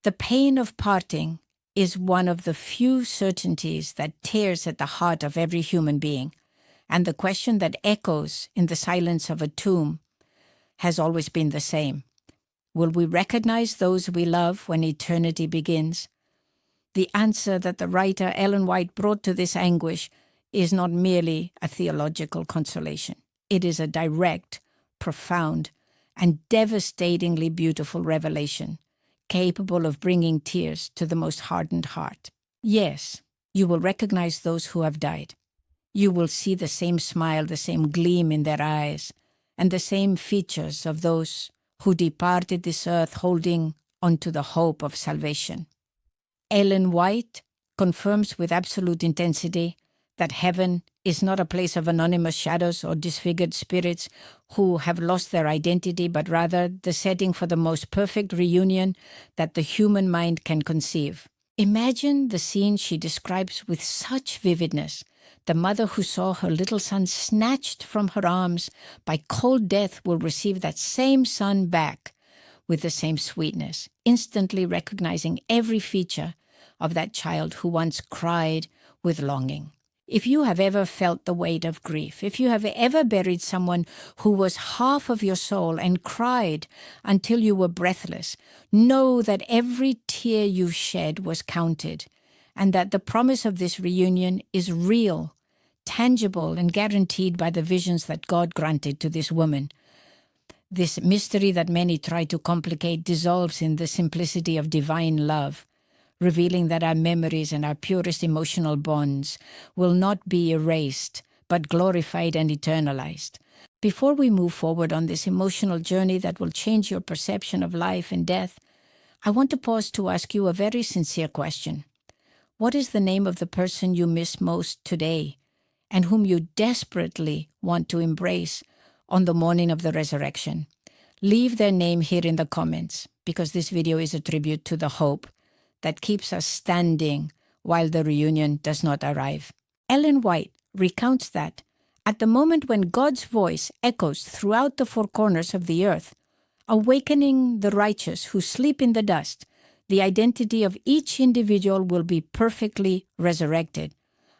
The pain of parting is one of the few certainties that tears at the heart of every human being, and the question that echoes in the silence of a tomb has always been the same. Will we recognize those we love when eternity begins? The answer that the writer Ellen White brought to this anguish is not merely a theological consolation. It is a direct, profound, and devastatingly beautiful revelation, capable of bringing tears to the most hardened heart. Yes, you will recognize those who have died. You will see the same smile, the same gleam in their eyes, and the same features of those who departed this earth holding onto the hope of salvation. Ellen White confirms with absolute intensity that heaven is not a place of anonymous shadows or disfigured spirits who have lost their identity, but rather the setting for the most perfect reunion that the human mind can conceive. Imagine the scene she describes with such vividness. The mother who saw her little son snatched from her arms by cold death will receive that same son back with the same sweetness, instantly recognizing every feature of that child who once cried with longing. If you have ever felt the weight of grief, if you have ever buried someone who was half of your soul and cried until you were breathless, know that every tear you shed was counted, and that the promise of this reunion is real, tangible, and guaranteed by the visions that God granted to this woman. This mystery that many try to complicate dissolves in the simplicity of divine love, revealing that our memories and our purest emotional bonds will not be erased, but glorified and eternalized. Before we move forward on this emotional journey that will change your perception of life and death, I want to pause to ask you a very sincere question. What is the name of the person you miss most today and whom you desperately want to embrace on the morning of the resurrection? Leave their name here in the comments, because this video is a tribute to the hope that keeps us standing while the reunion does not arrive. Ellen White recounts that at the moment when God's voice echoes throughout the four corners of the earth, awakening the righteous who sleep in the dust, the identity of each individual will be perfectly resurrected,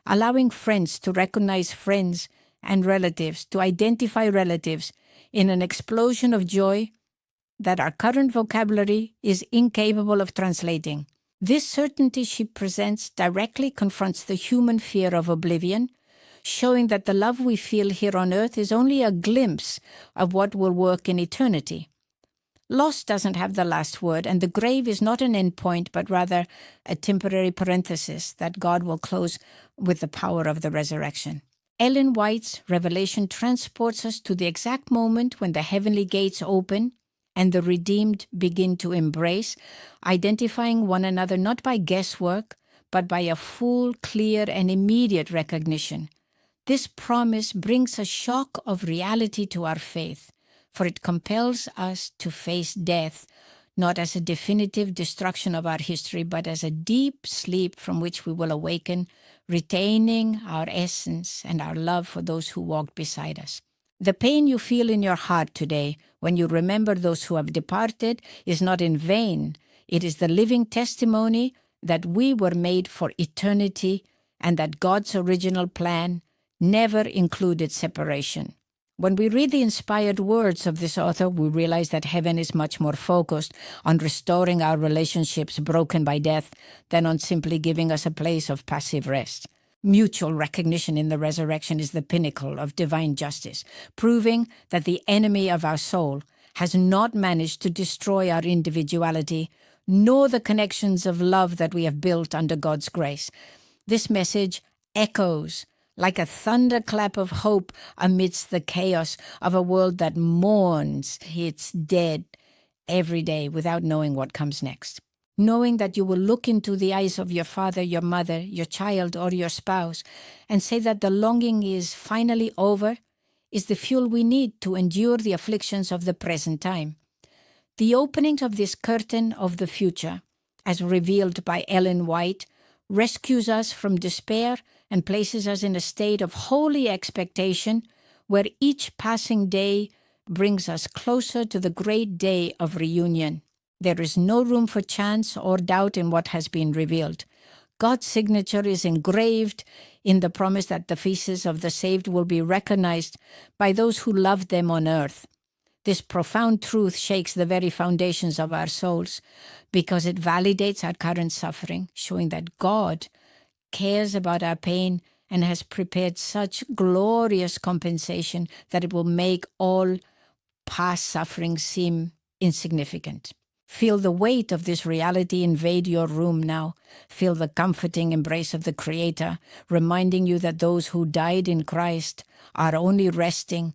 allowing friends to recognize friends and relatives, to identify relatives in an explosion of joy that our current vocabulary is incapable of translating. This certainty she presents directly confronts the human fear of oblivion, showing that the love we feel here on earth is only a glimpse of what will work in eternity. Loss doesn't have the last word, and the grave is not an end point, but rather a temporary parenthesis that God will close with the power of the resurrection. Ellen White's revelation transports us to the exact moment when the heavenly gates open and the redeemed begin to embrace, identifying one another not by guesswork, but by a full, clear, and immediate recognition. This promise brings a shock of reality to our faith, for it compels us to face death not as a definitive destruction of our history, but as a deep sleep from which we will awaken, retaining our essence and our love for those who walked beside us. The pain you feel in your heart today when you remember those who have departed is not in vain. It is the living testimony that we were made for eternity and that God's original plan never included separation. When we read the inspired words of this author, we realize that heaven is much more focused on restoring our relationships broken by death than on simply giving us a place of passive rest. Mutual recognition in the resurrection is the pinnacle of divine justice, proving that the enemy of our soul has not managed to destroy our individuality, nor the connections of love that we have built under God's grace. This message echoes like a thunderclap of hope amidst the chaos of a world that mourns its dead every day without knowing what comes next. Knowing that you will look into the eyes of your father, your mother, your child, or your spouse, and say that the longing is finally over, is the fuel we need to endure the afflictions of the present time. The opening of this curtain of the future, as revealed by Ellen White, rescues us from despair and places us in a state of holy expectation where each passing day brings us closer to the great day of reunion. There is no room for chance or doubt in what has been revealed. God's signature is engraved in the promise that the faces of the saved will be recognized by those who love them on earth. This profound truth shakes the very foundations of our souls because it validates our current suffering, showing that God cares about our pain and has prepared such glorious compensation that it will make all past suffering seem insignificant. Feel the weight of this reality invade your room now. Feel the comforting embrace of the Creator, reminding you that those who died in Christ are only resting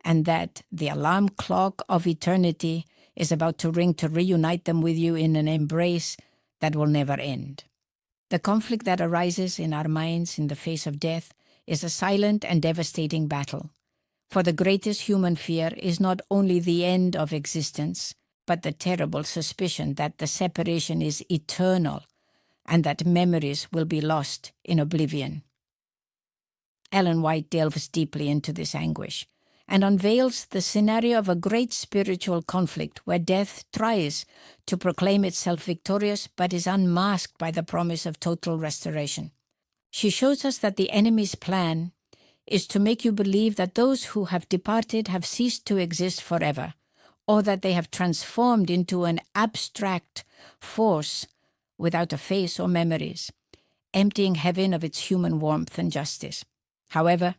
and that the alarm clock of eternity is about to ring to reunite them with you in an embrace that will never end. The conflict that arises in our minds in the face of death is a silent and devastating battle. For the greatest human fear is not only the end of existence, but the terrible suspicion that the separation is eternal and that memories will be lost in oblivion. Ellen White delves deeply into this anguish and unveils the scenario of a great spiritual conflict where death tries to proclaim itself victorious but is unmasked by the promise of total restoration. She shows us that the enemy's plan is to make you believe that those who have departed have ceased to exist forever, or that they have transformed into an abstract force without a face or memories, emptying heaven of its human warmth and justice. However,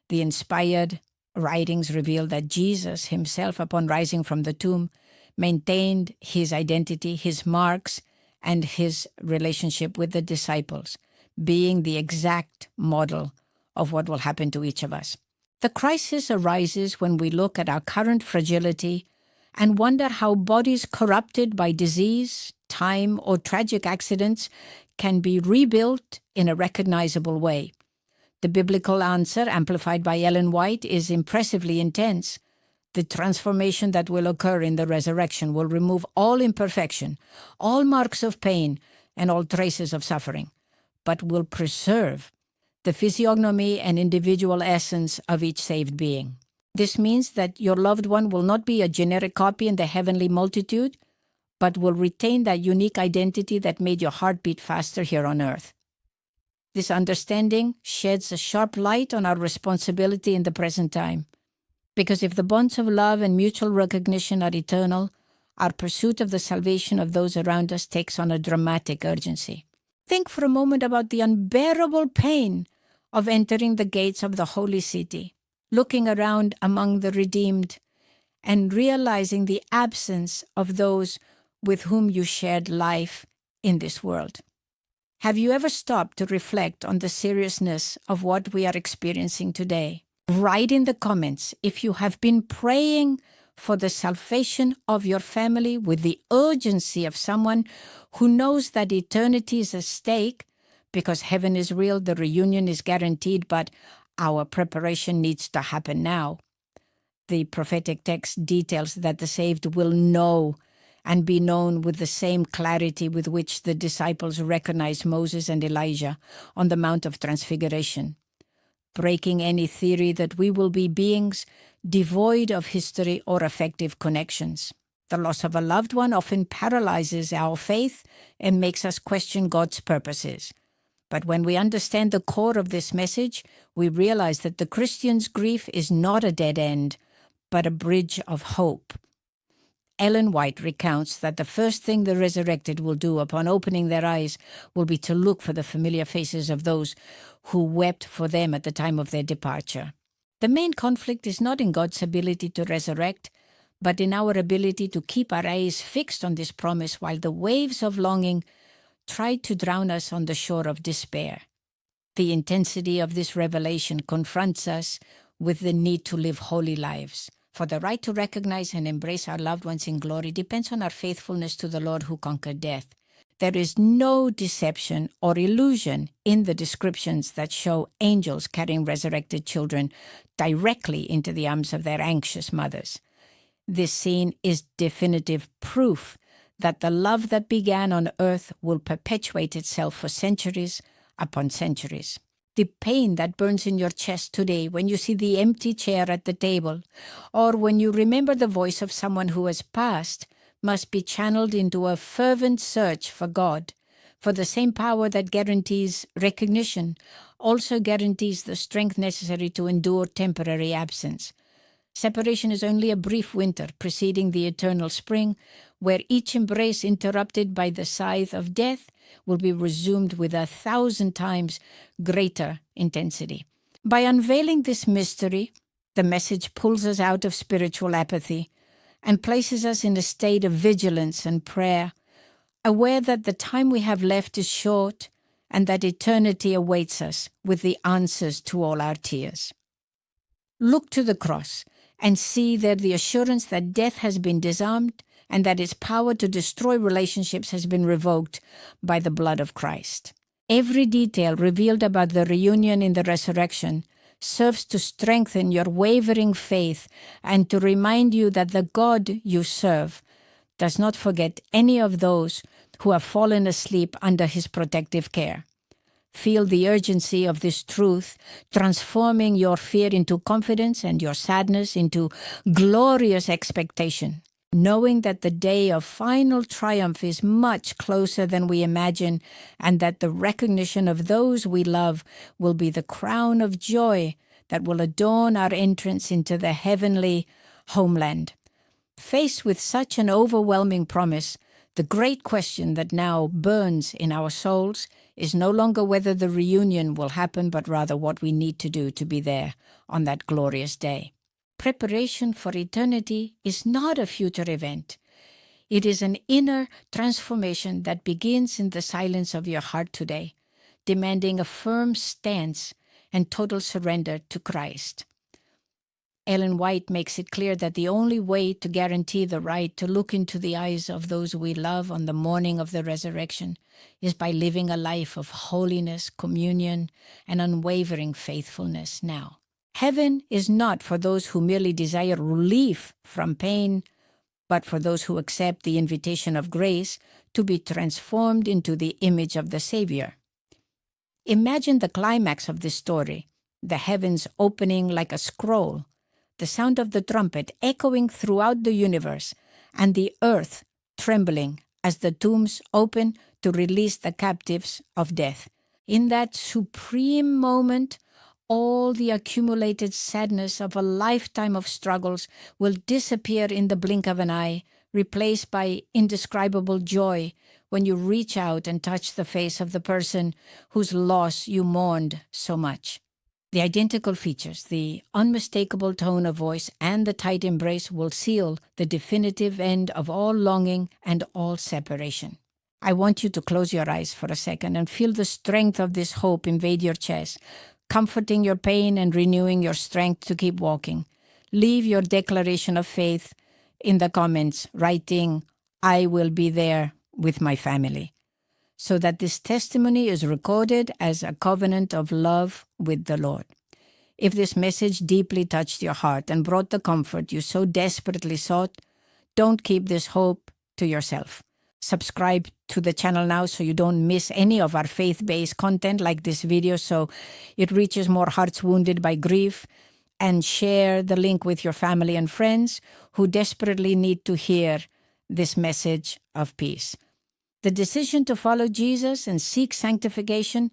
the inspired writings reveal that Jesus himself, upon rising from the tomb, maintained his identity, his marks, and his relationship with the disciples, being the exact model of what will happen to each of us. The crisis arises when we look at our current fragility and wonder how bodies corrupted by disease, time, or tragic accidents can be rebuilt in a recognizable way. The biblical answer, amplified by Ellen White, is impressively intense. The transformation that will occur in the resurrection will remove all imperfection, all marks of pain, and all traces of suffering, but will preserve the physiognomy and individual essence of each saved being. This means that your loved one will not be a generic copy in the heavenly multitude, but will retain that unique identity that made your heart beat faster here on earth. This understanding sheds a sharp light on our responsibility in the present time, because if the bonds of love and mutual recognition are eternal, our pursuit of the salvation of those around us takes on a dramatic urgency. Think for a moment about the unbearable pain of entering the gates of the holy city, looking around among the redeemed, and realizing the absence of those with whom you shared life in this world. Have you ever stopped to reflect on the seriousness of what we are experiencing today? Write in the comments if you have been praying for the salvation of your family with the urgency of someone who knows that eternity is at stake, because heaven is real, the reunion is guaranteed, but our preparation needs to happen now. The prophetic text details that the saved will know and be known with the same clarity with which the disciples recognized Moses and Elijah on the Mount of Transfiguration, breaking any theory that we will be beings devoid of history or affective connections. The loss of a loved one often paralyzes our faith and makes us question God's purposes. But when we understand the core of this message, we realize that the Christian's grief is not a dead end, but a bridge of hope. Ellen White recounts that the first thing the resurrected will do upon opening their eyes will be to look for the familiar faces of those who wept for them at the time of their departure. The main conflict is not in God's ability to resurrect, but in our ability to keep our eyes fixed on this promise while the waves of longing try to drown us on the shore of despair. The intensity of this revelation confronts us with the need to live holy lives. For the right to recognize and embrace our loved ones in glory depends on our faithfulness to the Lord who conquered death. There is no deception or illusion in the descriptions that show angels carrying resurrected children directly into the arms of their anxious mothers. This scene is definitive proof that the love that began on earth will perpetuate itself for centuries upon centuries. The pain that burns in your chest today when you see the empty chair at the table, or when you remember the voice of someone who has passed must be channeled into a fervent search for God, for the same power that guarantees recognition also guarantees the strength necessary to endure temporary absence. Separation is only a brief winter preceding the eternal spring, where each embrace interrupted by the scythe of death will be resumed with 1,000 times greater intensity. By unveiling this mystery, the message pulls us out of spiritual apathy and places us in a state of vigilance and prayer, aware that the time we have left is short and that eternity awaits us with the answers to all our tears. Look to the cross and see there the assurance that death has been disarmed and that its power to destroy relationships has been revoked by the blood of Christ. Every detail revealed about the reunion in the resurrection serves to strengthen your wavering faith and to remind you that the God you serve does not forget any of those who have fallen asleep under his protective care. Feel the urgency of this truth, transforming your fear into confidence and your sadness into glorious expectation, knowing that the day of final triumph is much closer than we imagine and that the recognition of those we love will be the crown of joy that will adorn our entrance into the heavenly homeland. Faced with such an overwhelming promise, the great question that now burns in our souls is no longer whether the reunion will happen, but rather what we need to do to be there on that glorious day. Preparation for eternity is not a future event. It is an inner transformation that begins in the silence of your heart today, demanding a firm stance and total surrender to Christ. Ellen White makes it clear that the only way to guarantee the right to look into the eyes of those we love on the morning of the resurrection is by living a life of holiness, communion, and unwavering faithfulness now. Heaven is not for those who merely desire relief from pain, but for those who accept the invitation of grace to be transformed into the image of the Savior. Imagine the climax of this story, the heavens opening like a scroll, the sound of the trumpet echoing throughout the universe, and the earth trembling as the tombs open to release the captives of death. In that supreme moment, all the accumulated sadness of a lifetime of struggles will disappear in the blink of an eye, replaced by indescribable joy when you reach out and touch the face of the person whose loss you mourned so much. The identical features, the unmistakable tone of voice, and the tight embrace will seal the definitive end of all longing and all separation. I want you to close your eyes for a second and feel the strength of this hope invade your chest, comforting your pain and renewing your strength to keep walking. Leave your declaration of faith in the comments, writing, "I will be there with my family," so that this testimony is recorded as a covenant of love with the Lord. If this message deeply touched your heart and brought the comfort you so desperately sought, don't keep this hope to yourself. Subscribe to the channel now so you don't miss any of our faith-based content like this video so it reaches more hearts wounded by grief, and share the link with your family and friends who desperately need to hear this message of peace. The decision to follow Jesus and seek sanctification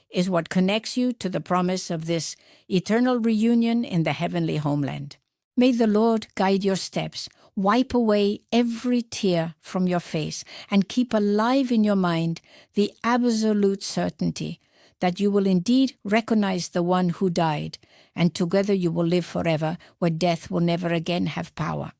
is what connects you to the promise of this eternal reunion in the heavenly homeland. May the Lord guide your steps, wipe away every tear from your face, and keep alive in your mind the absolute certainty that you will indeed recognize the one who died, and together you will live forever where death will never again have power.